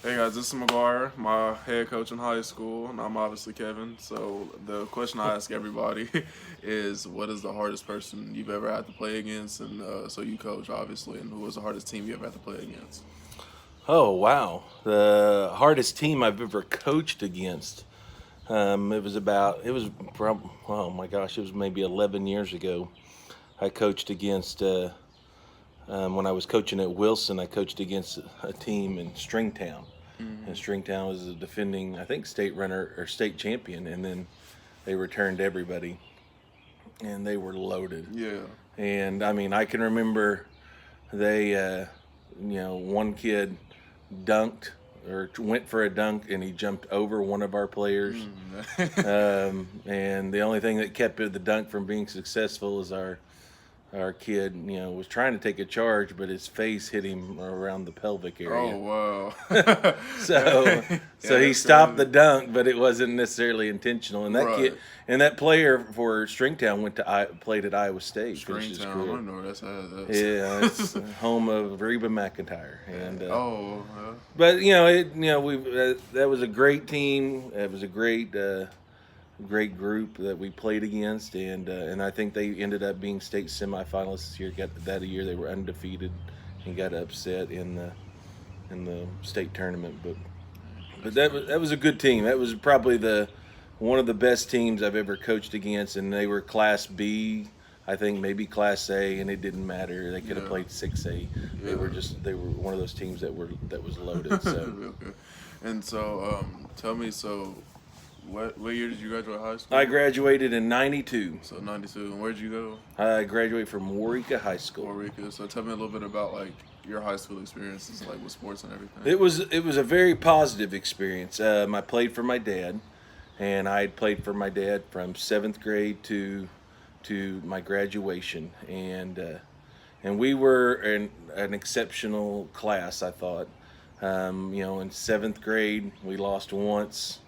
Hey guys, this is Mcguire, my head coach in high school, and I'm obviously Kevin. So the question I ask everybody is, what is the hardest person you've ever had to play against? And so you coach, obviously, and who was the hardest team you ever had to play against? Oh, wow. The hardest team I've ever coached against. Oh my gosh, it was maybe 11 years ago. I coached against, when I was coaching at Wilson, I coached against a team in Stringtown. And Mm, Stringtown was a defending, I think, state runner or state champion. And then they returned everybody, and they were loaded. yeah. And I mean, I can remember one kid dunked or went for a dunk and he jumped over one of our players. Mm. And the only thing that kept the dunk from being successful is our kid, was trying to take a charge, but his face hit him around the pelvic area. Oh wow. so Yeah, so he that's stopped the crazy. dunk, but it wasn't necessarily intentional. And that kid Right. and that player for Stringtown played at Iowa State, finished his Stringtown. I career. know that's. Yeah, it's home of Reba McIntyre, and Oh. but we that was a great team. It was a great group that we played against, and I think they ended up being state semifinalists this year. Got that a year they were undefeated and got upset in the state tournament. But that was a good team. That was probably the one of the best teams I've ever coached against, and they were Class B. I think maybe Class A, and it didn't matter. They could have Yeah. played 6A. They Yeah. were one of those teams that was loaded. So Okay. And so, tell me, so what year did you graduate high I school? graduated in '92. So 92. And where'd you go? I graduated from Warwick High School. Puerto Rico. So tell me a little bit about like your high school experiences, like with sports and everything. It was a very positive experience. I played for my dad, and I had played for my dad from seventh grade to my graduation, and we were an exceptional class. I thought, in seventh grade we lost once,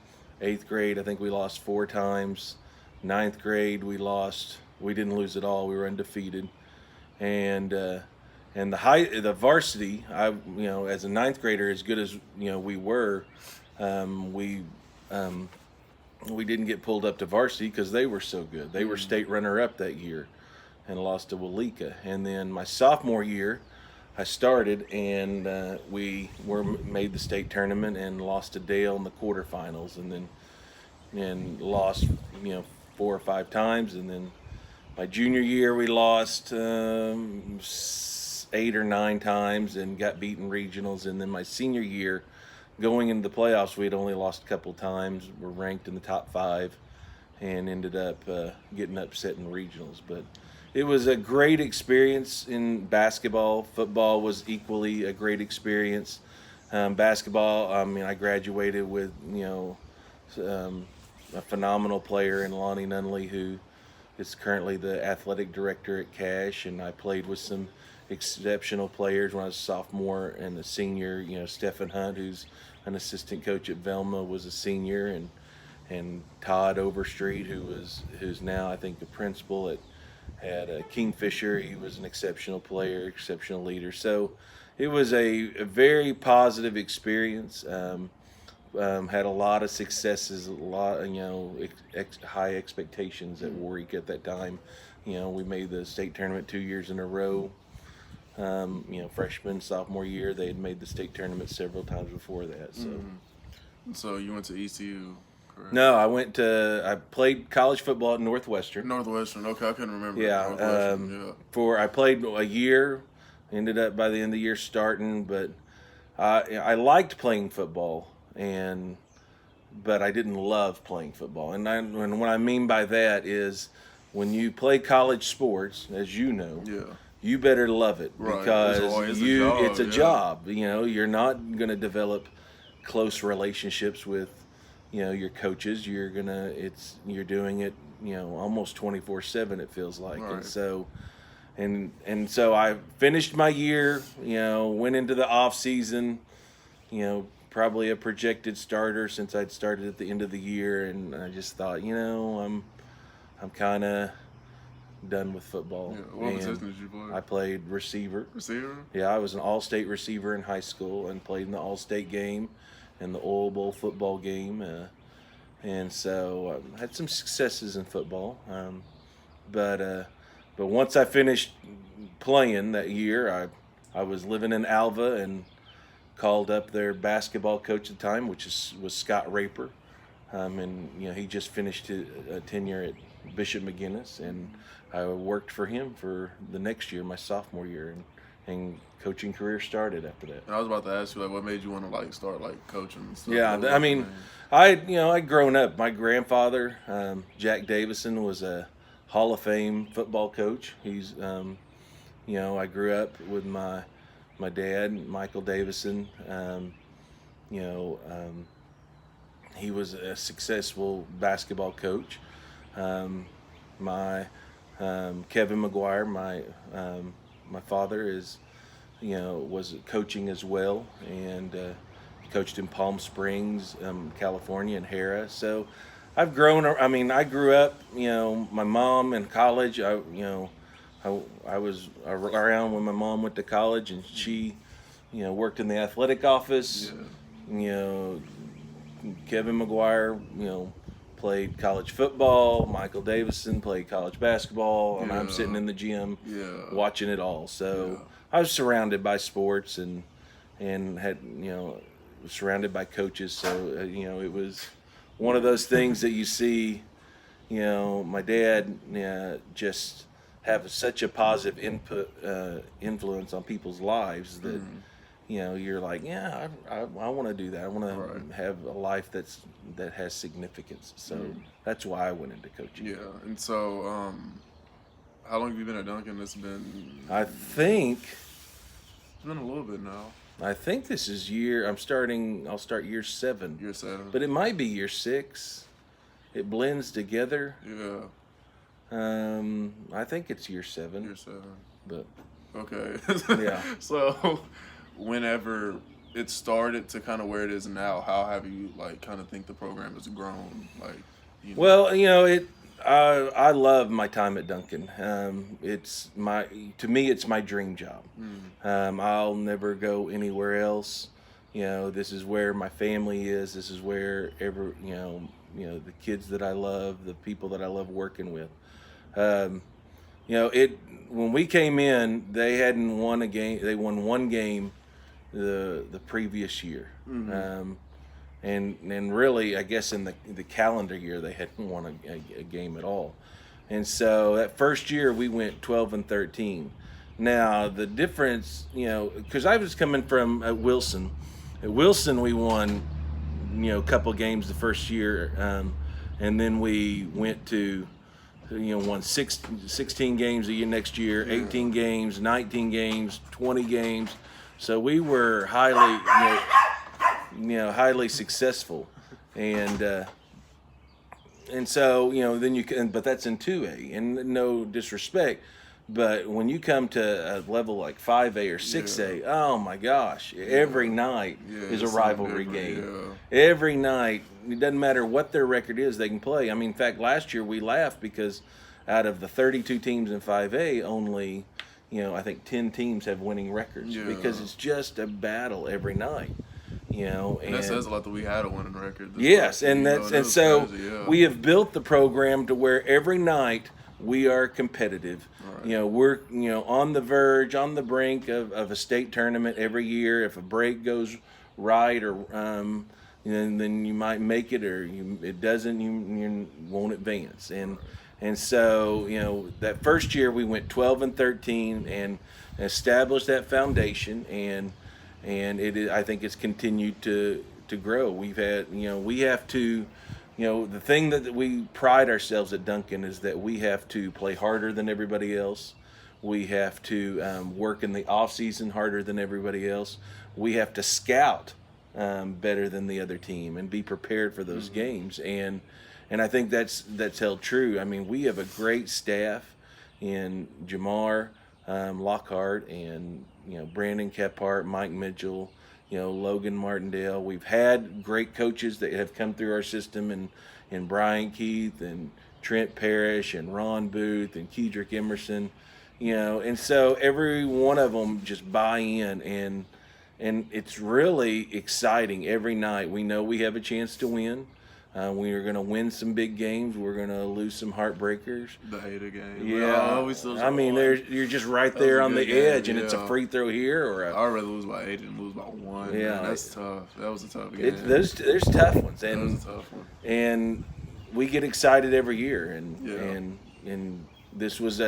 eighth grade I think we lost four times, ninth grade we didn't lose at all. We were undefeated, and the varsity, as a ninth grader, as good as we were, um, we um, we didn't get pulled up to varsity because they were so good. They were Mm. state runner up that year and lost to Walika. And then my sophomore year, I started, and we were made the state tournament and lost to Dale in the quarterfinals, and lost four or five times. And then my junior year, we lost eight or nine times and got beaten regionals. And then my senior year, going into the playoffs, we had only lost a couple times. We're ranked in the top five, and ended up getting upset in regionals. But it was a great experience in basketball. Football was equally a great experience. Basketball, I mean, I graduated with um, a phenomenal player in Lonnie Nunley, who is currently the athletic director at Cash, and I played with some exceptional players when I was a sophomore and a senior. Stephen Hunt, who's an assistant coach at Velma, was a senior, and Todd Overstreet, who's now I think a principal at Kingfisher. He was an exceptional player, exceptional leader. So it was a very positive experience. Had a lot of successes, a lot, high expectations at Warwick at that time. We made the state tournament 2 years in a row. Freshman, sophomore year, they had made the state tournament several times before that. So So you went to ECU, correct? no, I played college football at Northwestern. Northwestern. Okay, I couldn't remember. Yeah, Northwestern. I played a year. Ended up by the end of the year starting, but I liked playing football, but I didn't love playing football. And what I mean by that is when you play college sports, as you know, Yeah. Yeah. you better love it, Right. because It's a job. it's a Yeah. job. You're not going to develop close relationships with your coaches. You're doing it almost 24/7, it feels like. Right. And so I finished my year, went into the off season, probably a projected starter since I'd started at the end of the year, and I just thought, I'm kind of done with football. Yeah. What And position did you play? I played receiver. Receiver. Yeah, I was an all-state receiver in high school and played in the all-state game and the Oil Bowl football game. And so I had some successes in football. But once I finished playing that year, I was living in Alva and called up their basketball coach at the time, was Scott Raper. And he just finished his tenure at Bishop McGuinness, and I worked for him for the next year, my sophomore year, and coaching career started after that. And I was about to ask you, like, what made you want to like start like coaching and stuff? Yeah, I mean, I'd grown up. My grandfather, Jack Davison, was a Hall of Fame football coach. He's, I grew up with my dad, Michael Davison. He was a successful basketball coach. My Kevin Mcguire, my father was coaching as well, and he coached in Palm Springs, California, and Hera. So I've grown. I mean, I grew up. My mom in college. I was around when my mom went to college, and she, worked in the athletic office. Yeah. Kevin Mcguire, played college football. Michael Davison played college basketball, and I'm sitting in the gym watching it all. So I was surrounded by sports and had surrounded by coaches. So it was one of those things that you see. My dad just have such a positive influence on people's lives that. You're like, I want to do that. I want to have a life that has significance. So that's why I went into coaching. Yeah, and so how long have you been at Duncan? It's been. I think It's been a little bit now. I think this is I'll start year 7. Year 7. But it might be year 6. It blends together. Yeah. I think it's year 7. Year 7. But okay. Yeah. So, whenever it started to kind of where it is now, how have you like kind of think the program has grown? Like, Well, I love my time at Duncan. To me, it's my dream job. I'll never go anywhere else. This is where my family is. This is where the kids that I love, the people that I love working with. When we came in, they hadn't won a game. They won one game the previous year. And really, I guess in the calendar year, they hadn't won a game at all. And so that first year, we went 12-13. Now, the difference, because I was coming from Wilson. At Wilson, we won, a couple games the first year. And then we went to, won 16 games the year next year, 18 games, 19 games, 20 games. So we were highly successful, and so then you can. But that's in 2A, and no disrespect, but when you come to a level like 5A or 6A, oh my gosh, every night is a rivalry game. Every night, it doesn't matter what their record is, they can play. I mean, in fact, last year we laughed because out of the 32 teams in 5A, only I think 10 teams have winning records because it's just a battle every night. And that says a lot that we had a winning record. Yes, and so crazy, we have built the program to where every night we are competitive. Right. We're on the verge, on the brink of a state tournament every year. If a break goes right, or then you might make it, or it doesn't, you won't advance. And so that first year we went 12-13 and established that foundation, and I think it's continued to grow. We've had we have to the thing that we pride ourselves at Duncan is that we have to play harder than everybody else. We have to work in the off season harder than everybody else. We have to scout better than the other team and be prepared for those games. And I think that's held true. I mean, we have a great staff in Jamar Lockhart and Brandon Kephart, Mike Mitchell, Logan Martindale. We've had great coaches that have come through our system, and Brian Keith and Trent Parrish and Ron Booth and Kedrick Emerson, and so every one of them just buy in, and it's really exciting every night. We know we have a chance to win. We are going to win some big games. We're going to lose some heartbreakers. The hater game. Yeah, I mean, you're just right there on the edge, and it's a free throw here or I'd rather lose by 8 than lose by 1. Yeah, man, that's tough. That was a tough game. There's tough ones, that was a tough one. And we get excited every year, and this was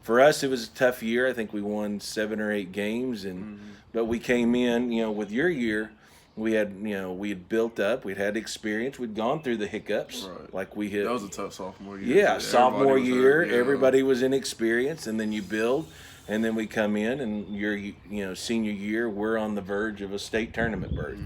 for us it was a tough year. I think we won 7 or 8 games, and but we came in, with your year. We had built up. We'd had experience. We'd gone through the hiccups, right. Like we had. That was a tough sophomore year. Yeah, sophomore year, everybody was inexperienced, and then you build, and then we come in, and your senior year, we're on the verge of a state tournament berth.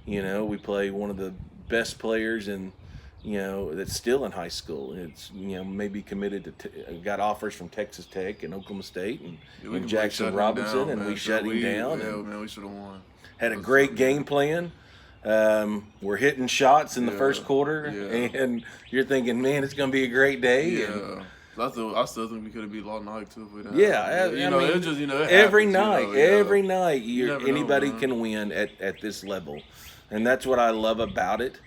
We play one of the best players that's still in high school. It's maybe committed to got offers from Texas Tech and Oklahoma State and Jackson Robinson, and we shut him down. Yeah, man, we should have won. Had a great game plan. We're hitting shots in the first quarter, and you're thinking, man, it's going to be a great day. Yeah. I still think we could have beat Lawton Hike too if we didn't. Yeah, it just it every happens, night, every night, anybody can win at this level, and that's what I love about it.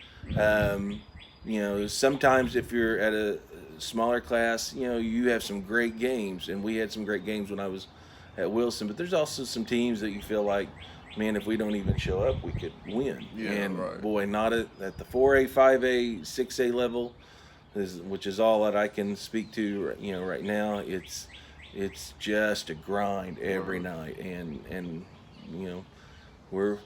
Sometimes if you're at a smaller class, you have some great games, and we had some great games when I was at Wilson. But there's also some teams that you feel like, man, if we don't even show up, we could win. Yeah, and right. Boy, not at the 4A, 5A, 6A level, which is all that I can speak to. Right now, it's just a grind every night, and we're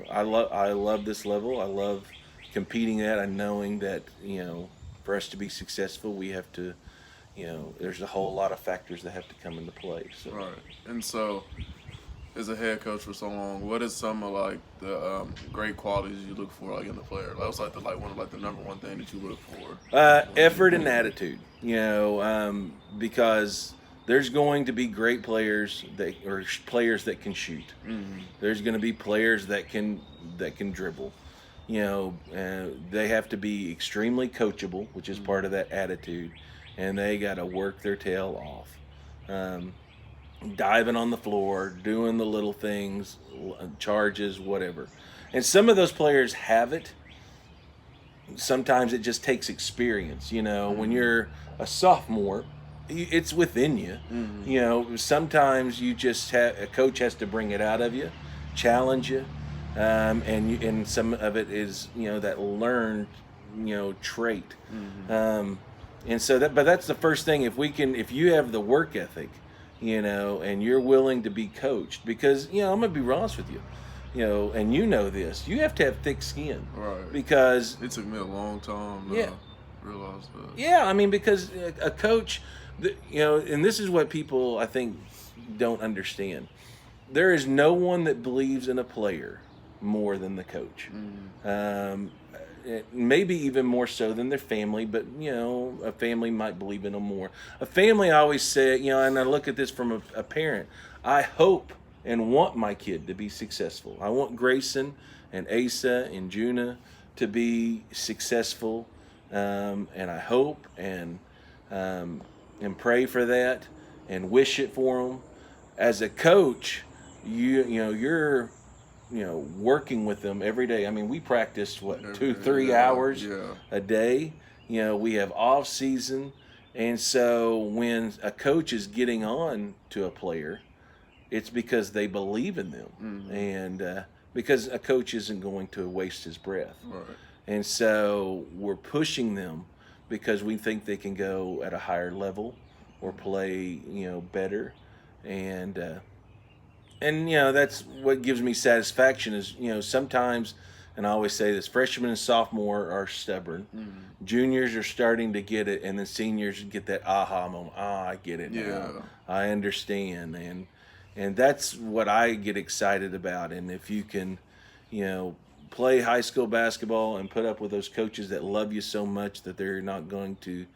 I love this level. I love competing at and knowing that for us to be successful, we have to. There's a whole lot of factors that have to come into play. So. Right, and so. As a head coach for so long, what is some of the great qualities you look for in the player? That was one of the number one thing that you look for. Effort and attitude. Because there's going to be great players players that can shoot. There's going to be players that can dribble. They have to be extremely coachable, which is part of that attitude, and they got to work their tail off. Diving on the floor, doing the little things, charges, whatever. And some of those players have it. Sometimes it just takes experience. When you're a sophomore, it's within you. Sometimes you just a coach has to bring it out of you, challenge you, and some of it is that learned trait. And so but that's the first thing. If you have the work ethic. And you're willing to be coached, because I'm gonna be honest with you, and this, you have to have thick skin, right? Because it took me a long time to realize that. Yeah, I mean, because a coach, and this is what people I think don't understand. There is no one that believes in a player more than the coach. Maybe even more so than their family, but a family might believe in them more. A family, I always say, and I look at this from a parent. I hope and want my kid to be successful. I want Grayson and Asa and Juna to be successful, and I hope and pray for that and wish it for them. As a coach, you're working with them every day. I mean, we practice 2-3 hours a day. We have off season, and so when a coach is getting on to a player, it's because they believe in them, and because a coach isn't going to waste his breath. Right. And so we're pushing them because we think they can go at a higher level or play, better, and that's what gives me satisfaction is, sometimes, and I always say this, freshmen and sophomore are stubborn. Juniors are starting to get it, and then seniors get that aha moment. I get it now. I understand. And that's what I get excited about. And if you can, play high school basketball and put up with those coaches that love you so much that they're not going to,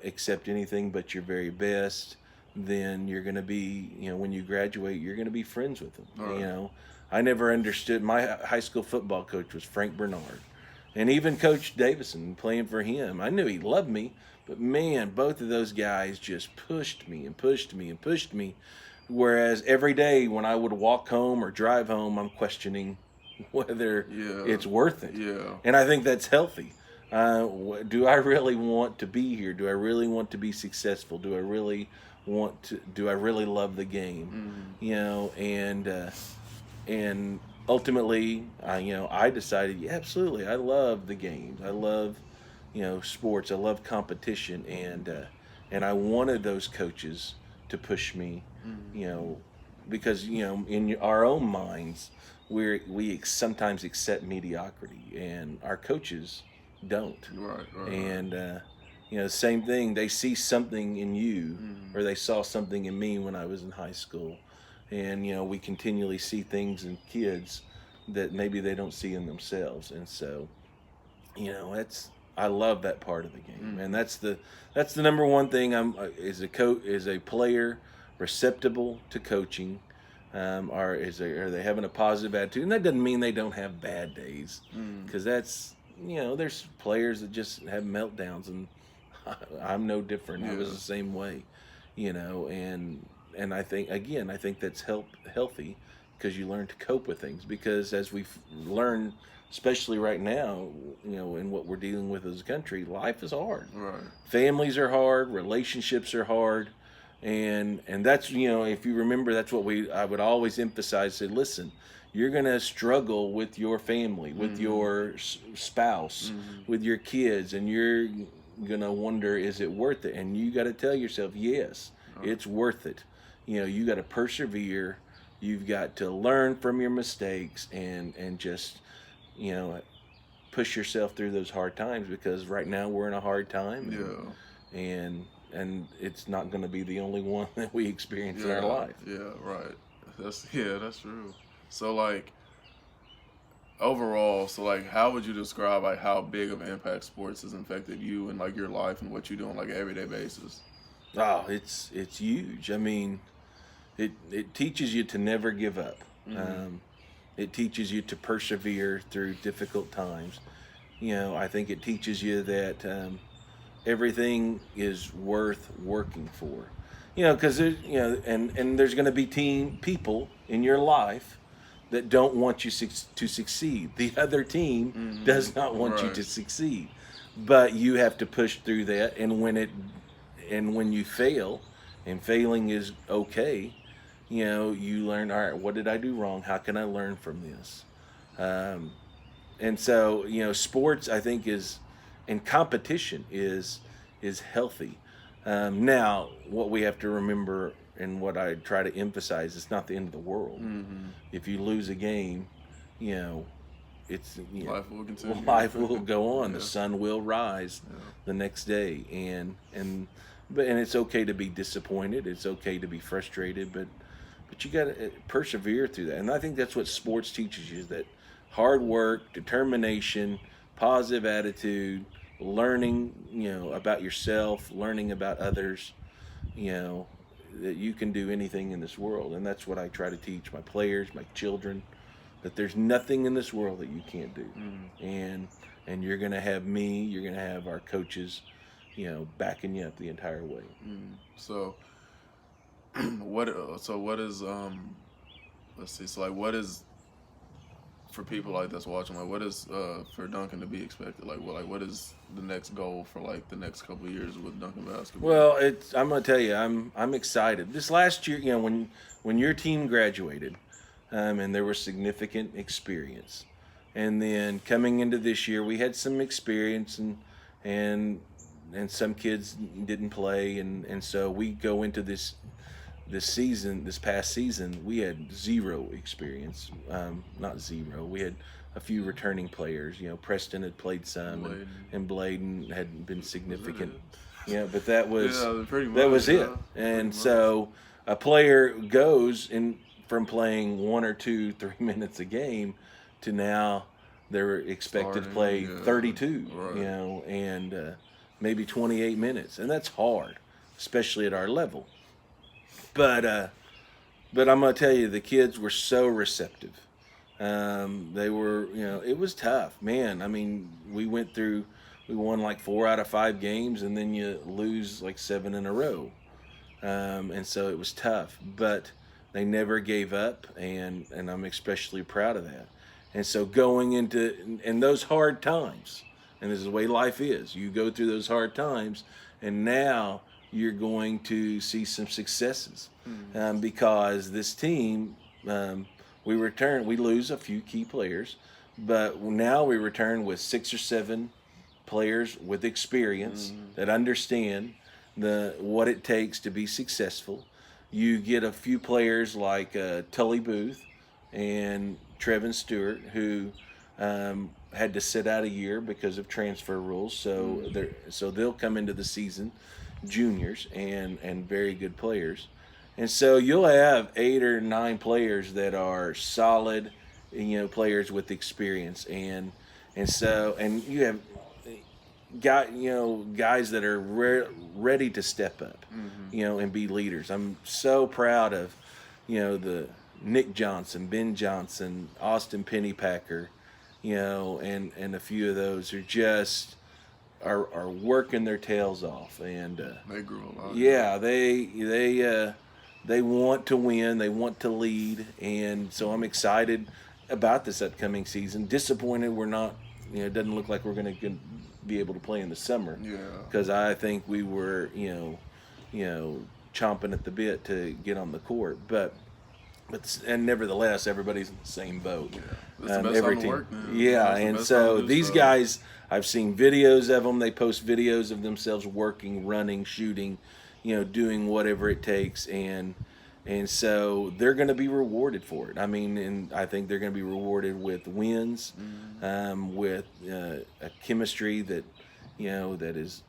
accept anything but your very best, then you're going to be, when you graduate, you're going to be friends with them. Right. I never understood. My high school football coach was Frank Bernard, And even Coach Davison, playing for him, I knew he loved me, but man, both of those guys just pushed me and pushed me and pushed me. Whereas every day when I would walk home or drive home, I'm questioning whether it's worth it. Yeah. And I think that's healthy. Do I really want to be here? Do I really want to be successful? Do I really love the game? You know, and ultimately, I decided, yeah, absolutely, I love the games. I love, sports. I love competition, and I wanted those coaches to push me, because in our own minds, sometimes accept mediocrity, and our coaches don't. Right. And same thing. They see something in you, or they saw something in me when I was in high school, and we continually see things in kids that maybe they don't see in themselves, and so I love that part of the game, and that's the number one thing. I'm as a player, receptible to coaching. Are they having a positive attitude? And that doesn't mean they don't have bad days, because that's there's players that just have meltdowns, and I'm no different. I was the same way, and I think that's healthy, because you learn to cope with things. Because as we've learned, especially right now, in what we're dealing with as a country, life is hard. Right. Families are hard, relationships are hard, and that's if you remember, that's what I would always emphasize. Say, listen, you're gonna struggle with your family, with your spouse, with your kids, and you're gonna wonder, is it worth it? And you got to tell yourself, yes, it's worth it. You got to persevere. You've got to learn from your mistakes, and just push yourself through those hard times, because right now we're in a hard time. And it's not going to be the only one that we experience in our life. Yeah, right. That's true. So overall, how would you describe how big of an impact sports has affected you and your life and what you do on an everyday basis? Oh, it's huge. I mean, it teaches you to never give up. It teaches you to persevere through difficult times. I think it teaches you that everything is worth working for. Because and there's going to be people in your life that don't want you to succeed. The other team does not want you to succeed, but you have to push through that. And when you fail, and failing is okay, you learn, all right, what did I do wrong? How can I learn from this? And so, sports, I think, and competition is healthy. Now, what we have to remember, and what I try to emphasize, it's not the end of the world. If you lose a game, it's life will continue. Life will go on. The sun will rise the next day, and it's okay to be disappointed. It's okay to be frustrated, but you got to persevere through that. And I think that's what sports teaches you: that hard work, determination, positive attitude, learning, about yourself, learning about others, that you can do anything in this world. And that's what I try to teach my players, my children, that there's nothing in this world that you can't do. And you're going to have me, you're going to have our coaches, backing you up the entire way. So what is let's see, so what is, for people that's watching, what is for Duncan to be expected? What is the next goal for the next couple of years with Duncan basketball? Well, I'm gonna tell you, I'm excited. This last year, when your team graduated, and there was significant experience, and then coming into this year, we had some experience, and some kids didn't play, and so we go into this past season, we had zero experience. Not zero. We had a few returning players. Preston had played some, and Bladen had been significant. But that was it. And so a player goes from playing 1 or 2, 3 minutes a game to now they're expected to play 32. And maybe 28 minutes, and that's hard, especially at our level. But I'm gonna tell you, the kids were so receptive. They were, it was tough, man. I mean, we won like 4 out of 5 games, and then you lose like 7 in a row. And so it was tough, but they never gave up, and I'm especially proud of that. And so going into in those hard times, and this is the way life is, you go through those hard times, and now you're going to see some successes, because this team, we lose a few key players, but now we return with 6 or 7 players with experience that understand what it takes to be successful. You get a few players like Tully Booth and Trevin Stewart, who had to sit out a year because of transfer rules. So they'll come into the season juniors and very good players. And so you'll have 8 or 9 players that are solid, players with experience, and you have guys that are ready to step up, and be leaders. I'm so proud of, the Nick Johnson, Ben Johnson, Austin Pennypacker, and a few of those are just are working their tails off, and They grew a lot. yeah, they want to win, they want to lead, and so I'm excited about this upcoming season. Disappointed we're not, it doesn't look like we're going to be able to play in the summer. Yeah. Because I think we were, chomping at the bit to get on the court, but nevertheless, everybody's in the same boat. Yeah. That's the best time to work, man. Yeah, That's the and best so time to do these stuff. guys, I've seen videos of them. They post videos of themselves working, running, shooting, doing whatever it takes, and so they're going to be rewarded for it. I mean, and I think they're going to be rewarded with wins, with a chemistry that, that is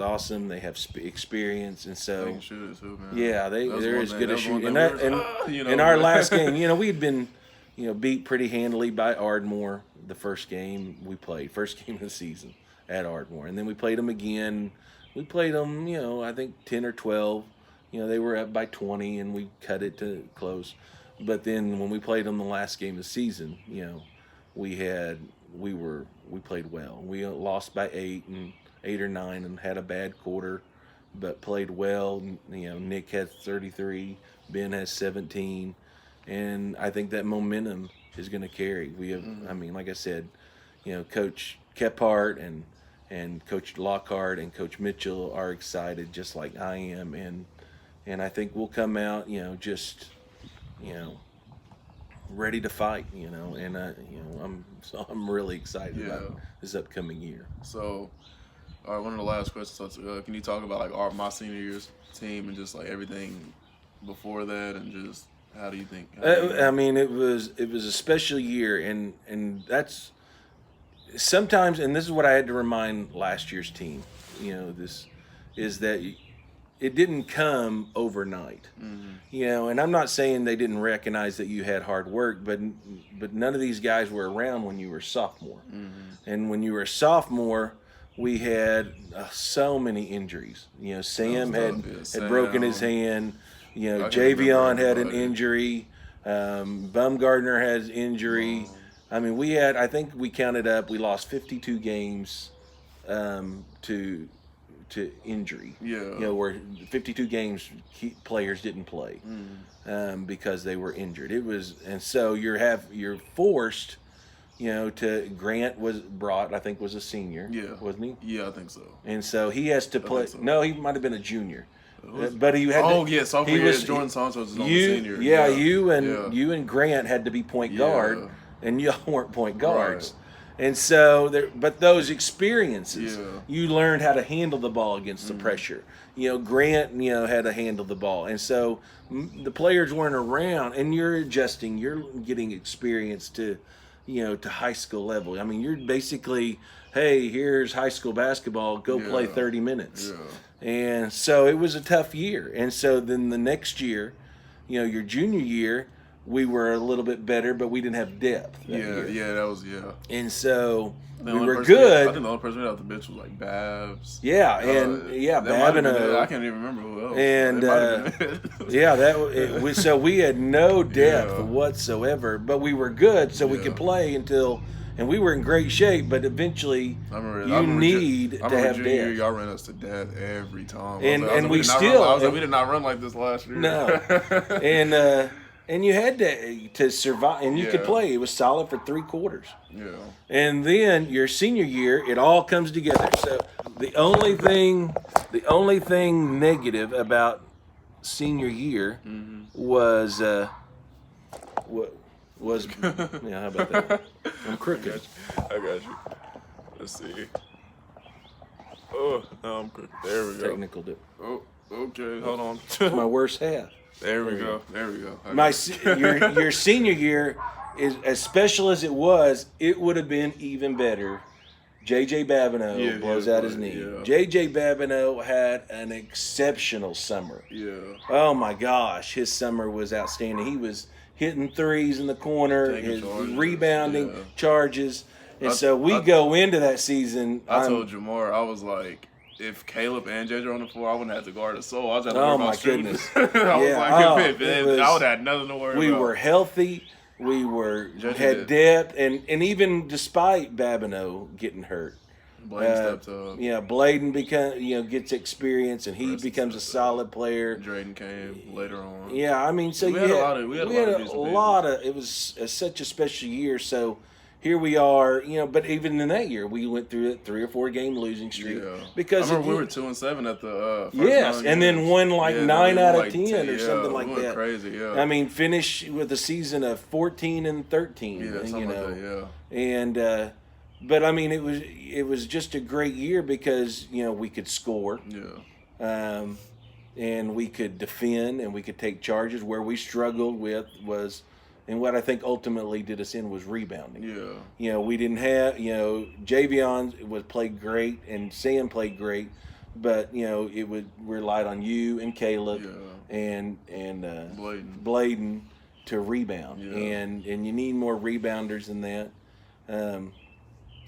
awesome. They have experience, and so They can shoot it too, man. yeah, That's they're one as thing. good as That's one shooting. thing In our last game, we had been, beat pretty handily by Ardmore the first game we played, first game of the season at Ardmore, and then we played them again. We played them, I think 10 or 12. They were up by 20, and we cut it to close. But then when we played them the last game of the season, we played well. We lost by 8 or 9, and had a bad quarter, but played well. Nick has 33, Ben has 17, and I think that momentum is going to carry. We have, I mean, like I said, Coach Kephart and Coach Lockhart and Coach Mitchell are excited just like I am, and I think we'll come out, just, ready to fight, and I'm really excited about this upcoming year. So, all right, one of the last questions. So, can you talk about like my senior year's team and just like everything before that, and just how do you think? I mean, it was a special year, and that's sometimes, and this is what I had to remind last year's team. This is that it didn't come overnight. And I'm not saying they didn't recognize that you had hard work, but none of these guys were around when you were a sophomore. And when you were a sophomore, we had so many injuries. Sam had broken his hand. Javion had an injury. Bumgardner had injury. I mean, I think we counted up, we lost 52 games to injury. Where 52 games players didn't play because they were injured. And so you're forced, to Grant was brought, I think was a senior. Wasn't he? Yeah, I think so. And so he has to play. So. No, he might have been a junior. But he had sophomore year, Jordan Santos was on the senior. You and Grant had to be point guard, and y'all weren't point guards. Right. And so, but those experiences, you learned how to handle the ball against the pressure. Grant, had to handle the ball. And so the players weren't around, and you're adjusting. You're getting experience to high school level. I mean, you're basically, hey, here's high school basketball. Go play 30 minutes. And so it was a tough year. And so then the next year, your junior year, we were a little bit better, but we didn't have depth. That was And so the we only were person good. I think the only person we had off the bench was like Babs. Yeah, that Bab might and have been it. I can't even remember who else. And It might have been it. so we had no depth Yeah. whatsoever, but we were good, so we Yeah. could play until, and we were in great shape. But eventually, I remember you need to have junior year, depth. y'all ran us to death every time. And we did not still- run, I was like, we did not run like this last year. No, and you had to survive, and you could Yeah. play. It was solid for 3 quarters. Yeah. And then your senior year, it all comes together. So the only thing negative about senior year was yeah, how about that? I'm crooked. I got you. Let's see. Oh, no, I'm crooked. There we go. Technical dip. Oh, okay. Hold on. My worst half. There we go. There we go. Your senior year is as special as it was. It would have been even better. J.J. Babineau blows out his knee. Yeah. J.J. Babineau had an exceptional summer. Yeah. Oh my gosh, his summer was outstanding. He was hitting threes in the corner, Taking his charges, rebounding yeah. charges, and I- so we I- go into that season. I told Jamar, I was like, if Caleb and JJ were on the floor, I wouldn't have to guard a soul. I was just have to Oh, worry about my shooting. goodness. I was Yeah. like, Oh, it was- I would have had nothing to worry we about. were healthy. We JJ had did. depth, and even despite Babineau getting hurt, Blaine stepped up. yeah, Bladen gets experience, and he Preston becomes a stepped up. solid player. Drayden came later on. Yeah, I mean, so We had a lot of- we had a lot of decent pieces. It was such a special year. So here we are, But even in that year, we went through a 3 or 4 game losing streak because I remember we were 2-7 at the first yes, 9 and then games. won like Yeah, 9 we out won of 10 or something like we went that. Crazy, yeah. I mean, finish with a season of 14-13. Yeah, something like that, yeah. And but I mean, it was just a great year because we could score. Yeah. And we could defend and we could take charges. Where we struggled with was, and what I think ultimately did us in was rebounding. Yeah. We didn't have, Javion played great and Sam played great, but it would relied on you and Caleb and Bladen to rebound, Yeah. and you need more rebounders than that.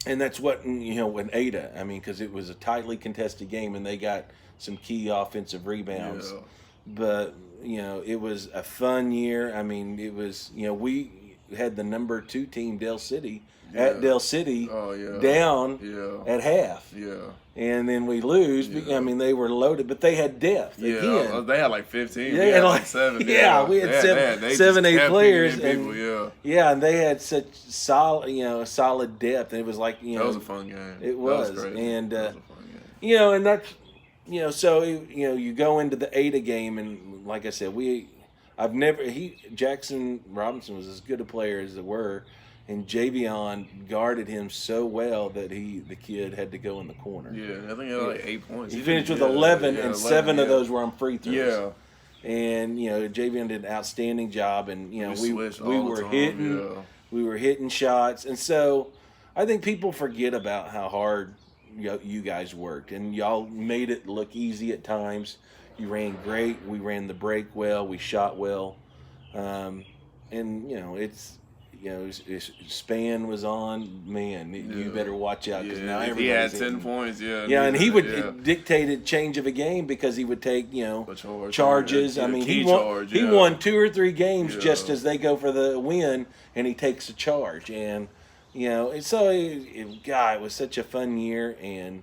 And that's what when Ada. I mean, because it was a tightly contested game, and they got some key offensive rebounds. Yeah. But it was a fun year. I mean, it was we had the number 2 team, Del City, at Del City, Oh, yeah. down Yeah. at half, Yeah. and then we lose. Yeah. I mean, they were loaded, but they had depth. Yeah. Again. They had like 15. They We had had like- like 7. yeah, we had seven, 8 kept players, picking in and- people, Yeah, and they had such solid depth. And it was like That was a fun game. It That was, crazy. and, that was a fun game. and that's so you go into the Ada game, and like I said, Jackson Robinson was as good a player as there were, and Javion guarded him so well that the kid had to go in the corner. Yeah, I think he had like 8 points. He finished with yeah, 11, yeah, and 11, 7 of yeah. those were on free throws. Yeah. And Javion did an outstanding job, and we switched all the were time, hitting yeah. we were hitting shots, and so I think people forget about how hard you guys worked, and y'all made it look easy at times. You ran great. We ran the break well. We shot well, and Span was on. Man, you better watch out because now if he had everybody's 10 hitting. points. Yeah. Yeah, and he would yeah. dictated change of a game because he would take A charge, charges. yeah, I mean, key he won. charge, He yeah. won 2 or 3 games Yeah. just as they go for the win, and he takes a charge. And and so it was such a fun year and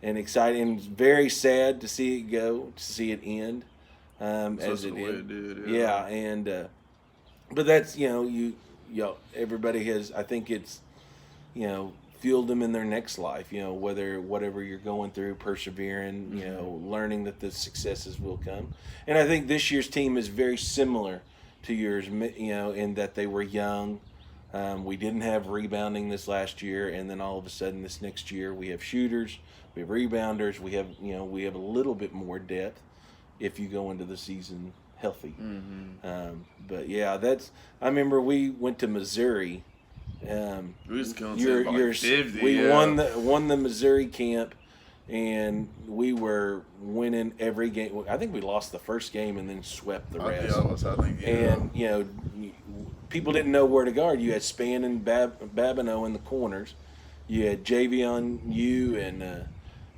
exciting, and very sad to see it go, to see it end as it the way did. it did. Yeah, and but that's everybody has. I think it's fueled them in their next life. Whatever you're going through, persevering. Learning that the successes will come. And I think this year's team is very similar to yours. In that they were young. We didn't have rebounding this last year, and then all of a sudden this next year we have shooters, we have rebounders, we have a little bit more depth if you go into the season healthy. Mm-hmm. But yeah, I remember we went to Missouri. We was killing Your- by like 50. we yeah. won the Missouri camp, and we were winning every game. I think we lost the first game and then swept the rest. I think, yeah. And people didn't know where to guard. You had Span and Babineau in the corners. You had Javion, you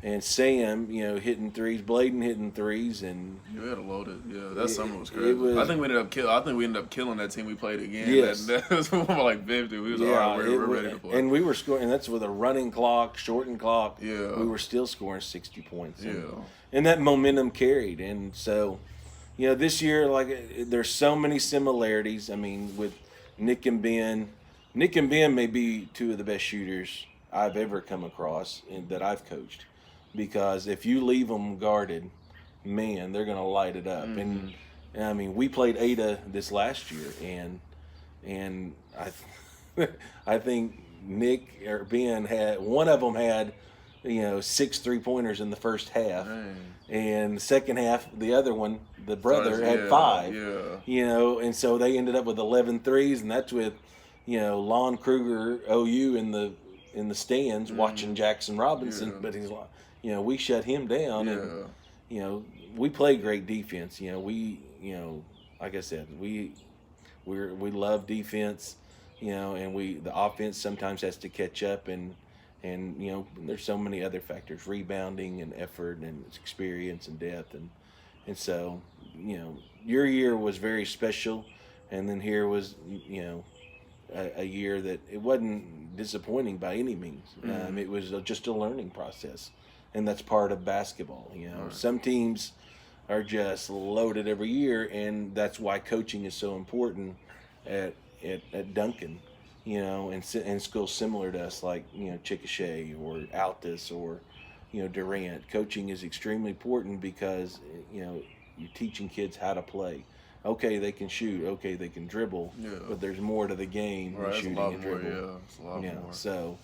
and Sam, hitting threes, Bladen hitting threes, and You had a loaded, yeah. That summer was crazy. it was- I think we ended up killing that team we played again. Yes. That was more like 50. We was all right. We're ready to play. And we were scoring, and that's with a running clock, shortened clock. Yeah. We were still scoring 60 points. Yeah. And that momentum carried, and so, this year, there's so many similarities. I mean, with Nick and Ben. Nick and Ben may be two of the best shooters I've ever come across and that I've coached. Because if you leave them guarded, man, they're going to light it up. Mm-hmm. And I mean, we played Ada this last year, and I think Nick or Ben had one of them had 6 3-pointers in the first half, Dang. and the second half the other one, the brother, had Yeah, 5. yeah. And so they ended up with 11 threes, and that's with Lon Kruger OU in the stands watching Jackson Robinson, Yeah. but he's like. We shut him down, Yeah. and we play great defense. We like I said, we love defense. And the offense sometimes has to catch up, and there's so many other factors, rebounding and effort and experience and depth, and so your year was very special, and then here was a year that it wasn't disappointing by any means. It was just a learning process. And that's part of basketball. Right. Some teams are just loaded every year, and that's why coaching is so important at Duncan. And schools similar to us, like Chickasha or Altus or Durant. Coaching is extremely important because you're teaching kids how to play. Okay, they can shoot. Okay, they can dribble. Yeah. But there's more to the game than shooting and more, dribble. yeah. It's a lot more. So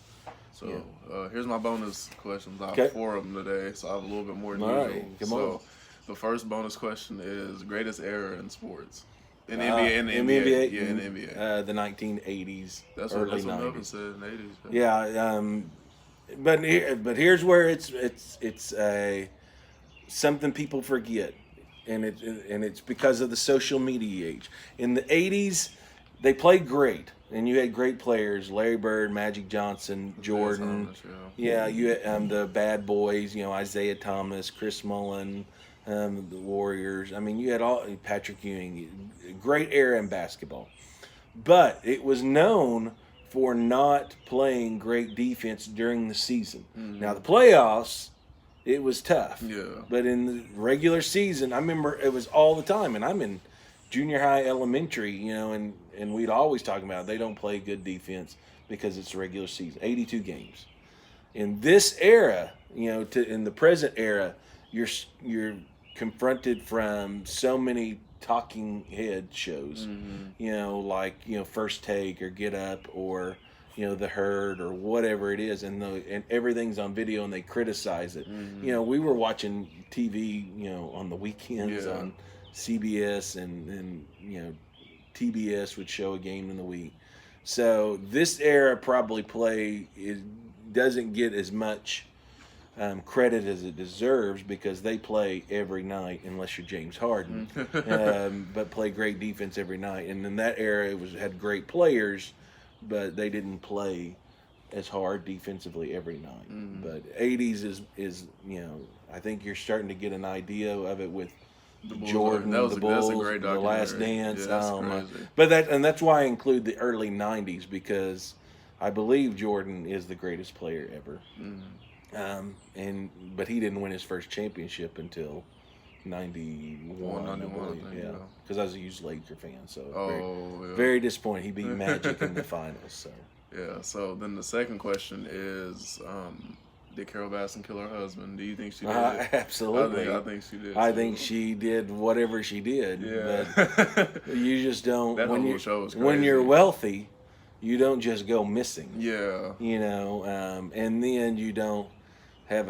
Here's my bonus questions. I have Okay. 4 of them today, so I have a little bit more than All usual. right, come so on. the first bonus question is greatest era in sports. In the in NBA, in the the NBA. NBA, Yeah, in the NBA. The 1980s, That's early what Melvin 90s. said in the 80s. Yeah, but here's where it's something people forget, and it's because of the social media age. In the 80s, they played great, and you had great players: Larry Bird, Magic Johnson, Jordan. Yeah. Yeah, you had, the bad boys, Isaiah Thomas, Chris Mullin, the Warriors. I mean, you had all Patrick Ewing. Great era in basketball, but it was known for not playing great defense during the season. Mm-hmm. Now the playoffs, it was tough. Yeah. But in the regular season, I remember it was all the time, and I'm in junior high, elementary, and we'd always talk about they don't play good defense because it's regular season, 82 games. In this era, in the present era, you're confronted from so many talking head shows, like First Take or Get Up or The Herd or whatever it is, and everything's on video and they criticize it. We were watching TV, on the weekends on CBS and TBS would show a game in the week. So this era probably doesn't get as much credit as it deserves because they play every night, unless you're James Harden, but play great defense every night. And in that era, had great players, but they didn't play as hard defensively every night. But 80s is I think you're starting to get an idea of it with Jordan, the Bulls, that's a great The Last Dance. Yeah, that's why I include the early 90s because I believe Jordan is the greatest player ever. But he didn't win his first championship until 91, I believe. Yeah, because I was a huge Laker fan, so very disappointed. He beat Magic in the finals. So yeah. So then the second question is, did Carol Baskin kill her husband? Do you think she did? Absolutely. I think she did. I think she did whatever she did. Yeah. But you just don't. That whole show was crazy. When you're wealthy, you don't just go missing. Yeah. And then you don't have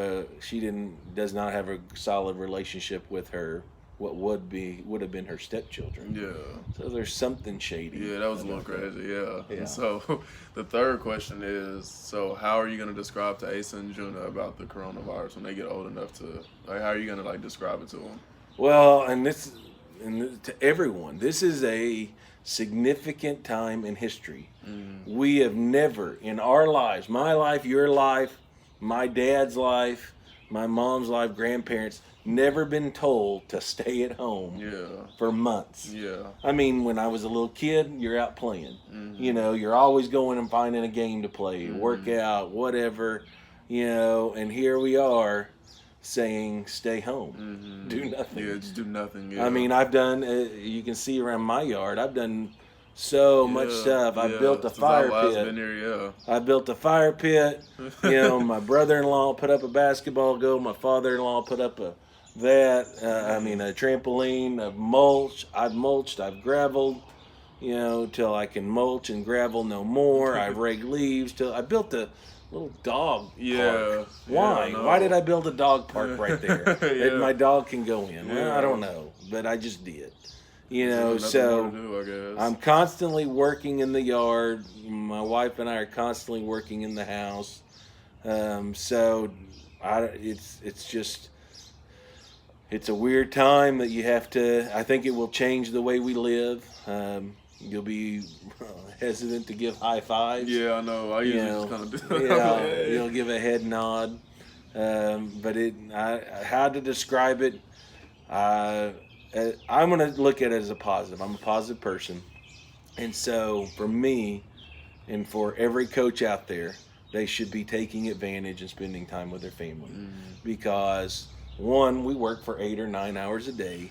does not have a solid relationship with her, what would have been her stepchildren. Yeah. So there's something shady. Yeah, that was a little crazy. Yeah. Yeah. So the third question is, so how are you going to describe to Asa and Juna about the coronavirus when they get old enough to, how are you going to describe it to them? Well, and to everyone, this is significant time in history. Mm-hmm. We have never in our lives, my life, your life, my dad's life, my mom's life, grandparents, never been told to stay at home Yeah. for months. Yeah. I mean, when I was a little kid, you're out playing. Mm-hmm. You know, you're always going and finding a game to play, work Mm-hmm. out, whatever. You know, and here we are saying stay home, Mm-hmm. do nothing. Yeah, just do nothing. Yeah. I mean, I've done. You can see around my yard, I've done so much stuff. I built a Since fire I've last pit. been here, I built a fire pit. You know, my brother-in-law put up a basketball goal. My father-in-law put up a trampoline. I've mulched. I've gravelled. You know, till I can mulch and gravel no more. I've raked leaves till I built a little dog park. Why? Yeah, Why did I build a dog park right there that Yeah. my dog can go in? Well, I Yeah. don't know, but I just did. You know, Nothing so more to do, I guess. I'm constantly working in the yard. My wife and I are constantly working in the house. It's a weird time that you have to. I think it will change the way we live. You'll be hesitant to give high fives. Yeah, I know. I You usually know, just kind of do. yeah, you'll give a head nod. How to describe it? I'm going to look at it as a positive. I'm a positive person. And so for me and for every coach out there, they should be taking advantage and spending time with their family. Because, one, we work for 8 or 9 hours a day.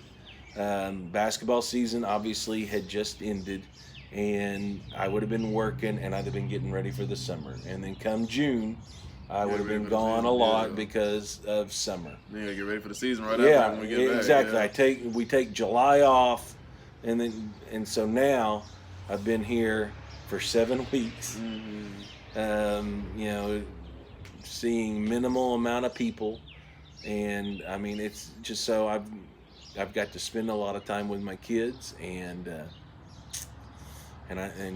Basketball season obviously had just ended, and I would have been working and I'd have been getting ready for the summer. And then come June, I would have been gone a lot because of summer. Yeah, get ready for the season right Yeah, after when we get exactly. back. Yeah. We take July off, and so now I've been here for 7 weeks. You know, seeing minimal amount of people, and I mean it's just so I've got to spend a lot of time with my kids, and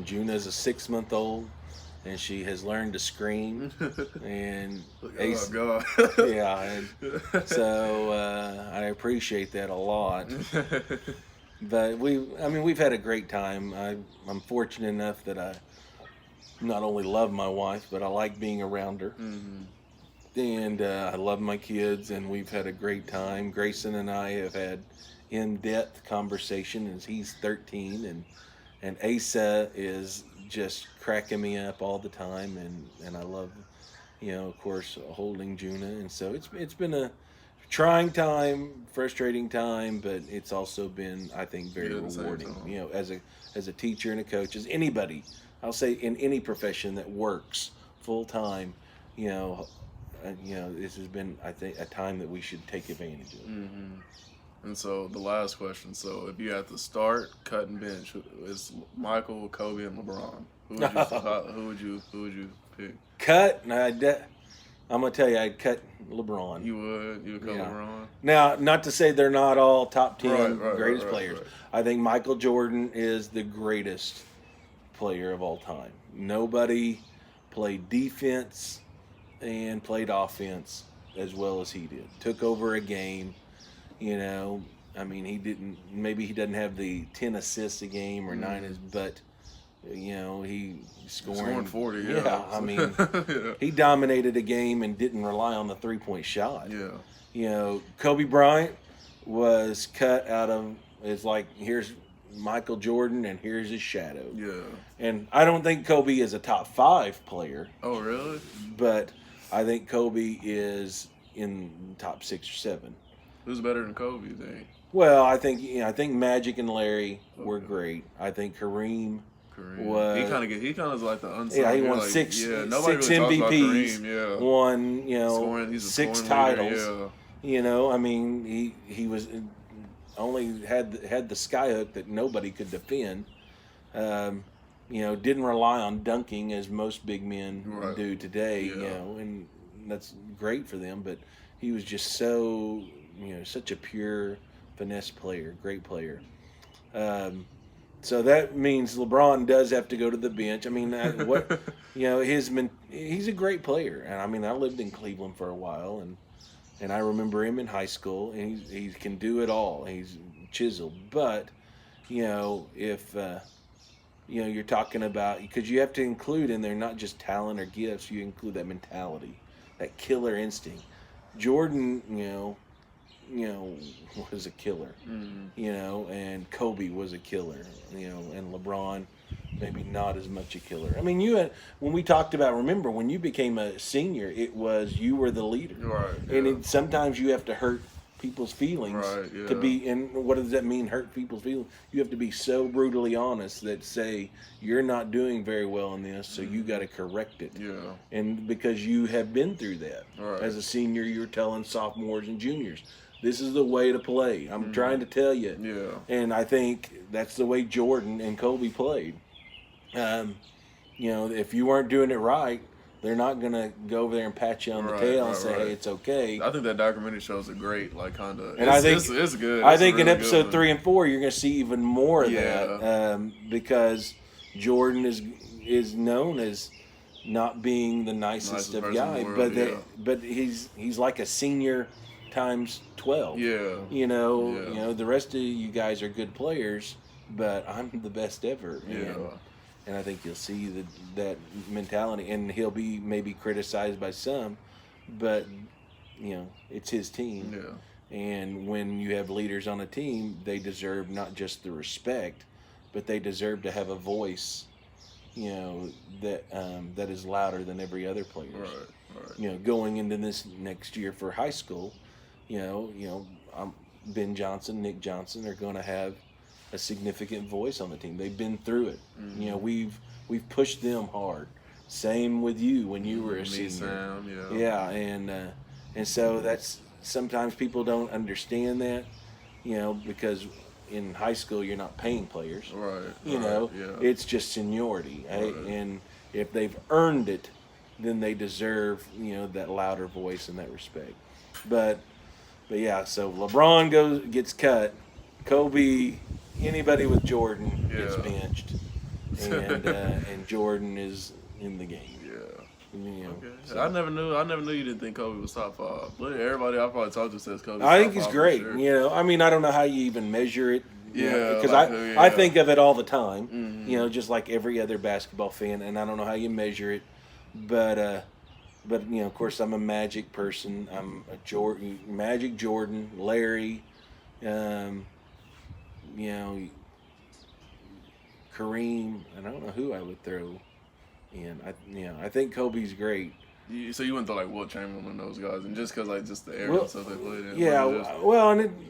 Juna's a 6-month-old. And she has learned to scream, and Oh God! yeah, and so I appreciate that a lot. But we've had a great time. I'm fortunate enough that I not only love my wife, but I like being around her, and I love my kids, and we've had a great time. Grayson and I have had in-depth conversation, as he's 13, and Asa is just cracking me up all the time, and I love, you know, of course, holding Juna, and so it's been a trying time, frustrating time, but it's also been, I think, very rewarding. You know, as a teacher and a coach, as anybody, I'll say in any profession that works full time, you know, this has been, I think, a time that we should take advantage of. And so the last question. So if you had to start, cut, and bench, it's Michael, Kobe, and LeBron. Who would you pick? Cut. I'm gonna tell you, I'd cut LeBron. You would cut LeBron. Now, not to say they're not all top 10 Right, greatest players. Right. I think Michael Jordan is the greatest player of all time. Nobody played defense and played offense as well as he did. Took over a game. You know, I mean, maybe he doesn't have the 10 assists a game or 9, but, you know, he scoring 40, yeah. I mean, he dominated a game and didn't rely on the 3-point shot. Yeah. You know, Kobe Bryant was cut out of, it's like, here's Michael Jordan and here's his shadow. Yeah. And I don't think Kobe is a top 5 player. Oh, really? But I think Kobe is in top 6 or 7. Who's better than Kobe, you think? Well, I think Magic and Larry were great. I think Kareem was. He kind of is like the unsung. Yeah, he won like, six nobody six really MVPs. talks about Kareem, yeah. Won, He's a 6 scoring titles. leader, You know, I mean, he was only had the skyhook that nobody could defend. You know, didn't rely on dunking as most big men do today. Yeah. You know, and that's great for them. But he was just so, such a pure finesse player, great player. So that means LeBron does have to go to the bench. I mean, he's a great player, and I mean, I lived in Cleveland for a while, and I remember him in high school, and he can do it all. He's chiseled, but if you're talking about, because you have to include in there not just talent or gifts. You include that mentality, that killer instinct. Jordan, was a killer, and Kobe was a killer, and LeBron maybe not as much a killer. I mean, when we talked about, remember when you became a senior, it was you were the leader, Right. Yeah. and sometimes you have to hurt people's feelings Right, yeah. to be. And what does that mean? Hurt people's feelings? You have to be so brutally honest that say you're not doing very well in this, so you got to correct it. Yeah. And because you have been through that Right. as a senior, you're telling sophomores and juniors, this is the way to play. I'm trying to tell you. Yeah. And I think that's the way Jordan and Kobe played. If you weren't doing it right, they're not going to go over there and pat you on the tail and say, hey, it's okay. I think that documentary shows a great, like, kind of. And I think it's good. I It's think in really episode good 3 and 4, you're going to see even more of Yeah. that because Jordan is known as not being the nicest of person in guy, the world, yeah. but he's like a senior times 12. Yeah. The rest of you guys are good players, but I'm the best ever. Yeah. And I think you'll see that mentality, and he'll be maybe criticized by some, but it's his team. Yeah. And when you have leaders on a team, they deserve not just the respect, but they deserve to have a voice, that is louder than every other player's. Right. Going into this next year for high school, Ben Johnson, Nick Johnson are going to have a significant voice on the team. They've been through it. Mm-hmm. We've pushed them hard. Same with you when you were a Me, senior. Sam, Yeah, and so that's sometimes people don't understand that, because in high school you're not paying players. Right. It's just seniority, Right. and if they've earned it, then they deserve that louder voice and that respect. But yeah, so LeBron gets cut. Kobe, anybody with Jordan gets Yeah. benched, and Jordan is in the game. Yeah. Okay. So. I never knew you didn't think Kobe was top 5. But everybody I probably talked to says Kobe. I think he's great. Sure. I mean, I don't know how you even measure it. Because I think of it all the time. Mm-hmm. Just like every other basketball fan, and I don't know how you measure it, but of course I'm a Magic person. I'm a Magic, Jordan, Larry, Kareem. And I don't know who I would throw in. I think Kobe's great. So you went to like Wilt Chamberlain and those guys, and just because just the era and stuff they played in. Yeah,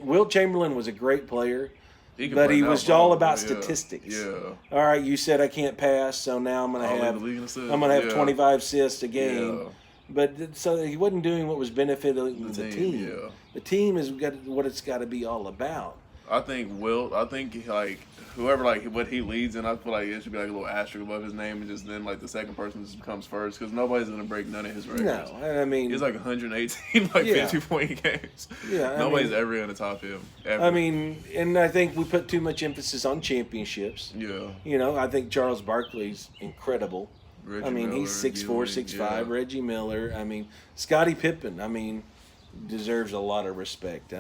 Wilt Chamberlain was a great player. But he was all about statistics. Yeah. All right, you said I can't pass, so now I'm gonna have 25 assists a game. Yeah. But so he wasn't doing what was benefiting the team. Yeah. The team is what it's got to be all about. I think Wilt. I think like whoever what he leads in, I feel like it should be like a little asterisk above his name, and just then like the second person just comes first because nobody's gonna break none of his records. No, I mean he's like 118 50-point games. Yeah, nobody's ever gonna top him. Ever. I mean, and I think we put too much emphasis on championships. Yeah. I think Charles Barkley's incredible. Reggie Miller, he's 6'4", 6'5". Reggie Miller. Scottie Pippen. Deserves a lot of respect.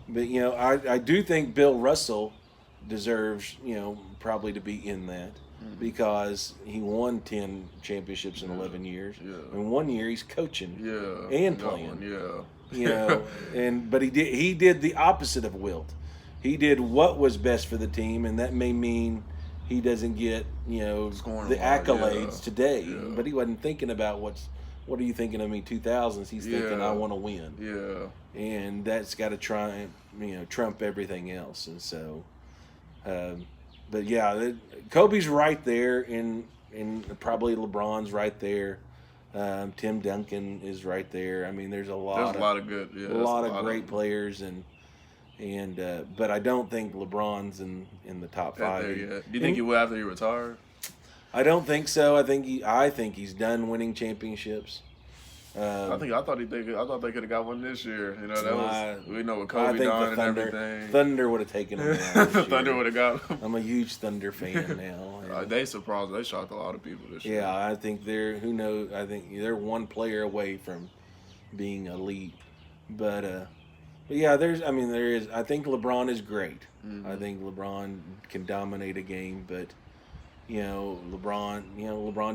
But I do think Bill Russell deserves probably to be in that because he won 10 championships in 11 years. Yeah. And 1 year he's coaching. And playing. But he did the opposite of Wilt. He did what was best for the team, and that may mean he doesn't get the accolades today. But he wasn't thinking about what are you thinking of me 2000s. He's thinking I want to win. And that's got to try trump everything else. And so but yeah, Kobe's right there, and probably LeBron's right there. Tim Duncan is right there. There's a lot of good, a lot of great players, and but I don't think LeBron's in the top 5. Do you think he will after he retired? I don't think so. I think he's done winning championships. I thought they could have got one this year. That was we know what Kobe done and everything. Thunder would have taken him now. Thunder would have got him. I'm a huge Thunder fan now. They surprised. They shocked a lot of people this year. Yeah, I think they're. Who knows? I think they're one player away from being elite. But yeah, there is. I think LeBron is great. Mm-hmm. I think LeBron can dominate a game, but LeBron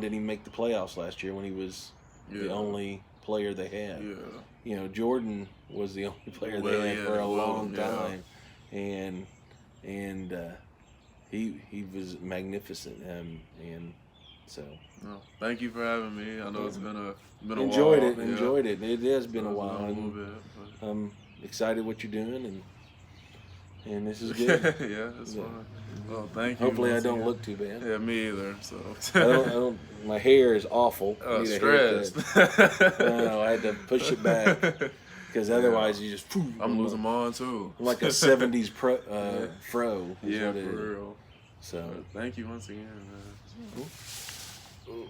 didn't even make the playoffs last year when he was the only player they had. Yeah. Jordan was the only player they had for a long time, and he was magnificent. And so. No, thank you for having me. I know it's been a Enjoyed while. it. Enjoyed it. It has been a It's while. been a little bit, but... I'm excited what you're doing, and this is good. Yeah, it's fine. Well, thank you. Hopefully, I don't look too bad. Yeah, me either. So I don't. My hair is awful. Oh, I need a stressed. haircut. No, I had to push it back because otherwise you just. I'm losing mine too. I'm like a '70s fro. Yeah, for real. So But thank you once again, man.